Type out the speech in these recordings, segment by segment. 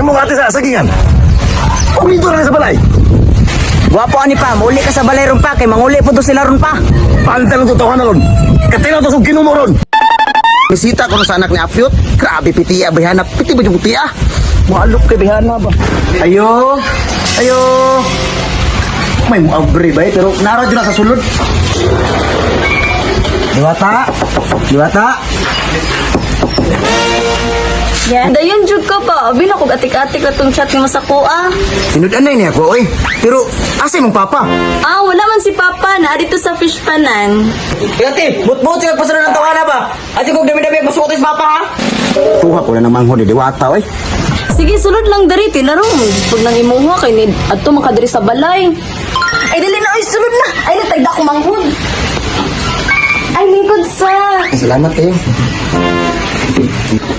mo ate sa sagingan. Kung dito na sa balay. Wapo ani pa, mauli ka sa balay ron pa, kay manguli po to sila ron pa. Pantal to tawanan ron. Katinaw to sa ginumo ron. Bisita ko sa anak ni Apyot. Grabe pitiya, bayhanap. Piti ba yung putiya? Malok kay bihana ba? Ayo. Ayo. May muabri ba pero Naro dyan na sa sulod. Diwata. Diwata. Yan. Dayon jud ka pa. Abi na kog atik-atik atong chat ni Masako ah. Sinudanay niya ko, oy. Pero, asa mong papa? Ah, wala man si Papa na dito sa fish panan. Ate, but-but siya pasunod ng tawana ba? Ate kog dami-dami masuot sa papa ha. Tuha ko na namang ni Diwata, oy. Sige, sulod lang dari tinaro. Pag nang imuha kay ni adto makadiri sa balay. Ay dali na, ay sulod na. Ay natagda ko manghud. Ay lingkod sa. Salamat kayo.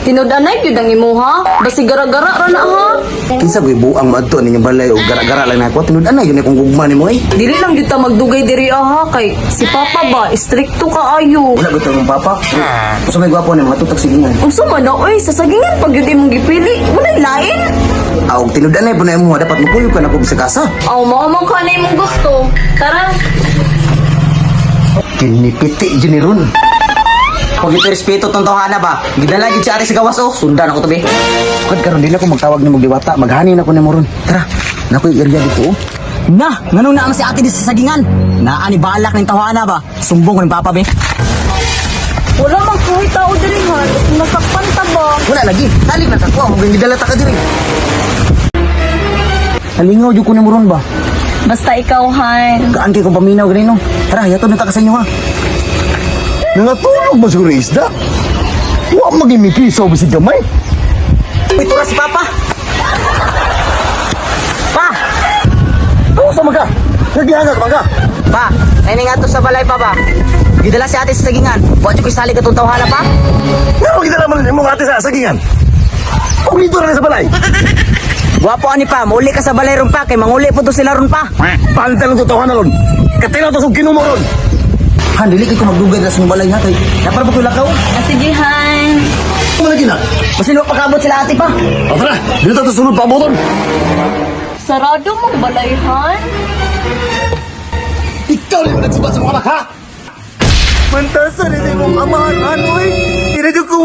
Tinudanay gyud ang imuha. Basi gara-gara ra na ha. Kinsa ko ibuang maadto ninyong balay o gara-gara lang na ako. Tinudanay yun akong gugma ni mo, eh. Dili lang gyud ta magdugay diri aha kay si Papa ba stricto ka ayo. Wala ko ito mong papa. Gusto may gwapo ni mga tutak sigingan. Unsa man na oy sa sagingan pag gyud imong gipili, wala lain. Aw, tinudanay po na mo. Dapat mapuyo ka na po sa kasa. Aw mao man ka na imong gusto. Tara. Kinipiti dyan ni Ron. Pag ito respeto tong tawhana ba? Gidala gid si ate sa gawas oh, sundan ako to be. Kad karon din ako magtawag ni Diwata. Maghanin ako ni mo Ron. Tara, nakoy area dito, oh. Na, ngano na ang si ate di sa sagingan? Naani balak ng tawhana ba? Sumbong ko ng papa be. Wala man kahit tao diri ha. Nasakpan ta ba? Wala lagi. Talik na sa kuha. Huwag gidala ta ka diri. Halingaw dyan ko ni mo Ron ba? Basta ikaw han. Gaan kayo kong paminaw ganino. Tara, yato na ta ka sa inyo, ha. nangatulog ba siguro isda? Wa magimipiso ba si gamay? Ito na si papa. Pa, Ano sa maga? Nagihanga ka maga? pa, ay nga to sa balay pa ba? Gidala si ate sa sagingan. Buat ko isali ka tong tawhana pa. Nga mo kita naman mo ate sa sagingan. Kung dito na sa balay. Wapo ani pa, mauli ka sa balay ron pa, kay manguli po to sila ron pa. Pantal to tawanan ron. Katinaw to sa ginumo ron. Han, dili kayo magdugay na sa mong balay, ha. Kay, napara ba ko lakaw? Ah, sige han. Ano lagi na? Masino pagkabot sila ate pa. O tara, dito to sunod pa abuton. Sarado mong balayhan? Ikaw rin nagsibat sa mga anak, ha? Mantasan, hindi mong amahan, ano, eh. Tinadyo ko,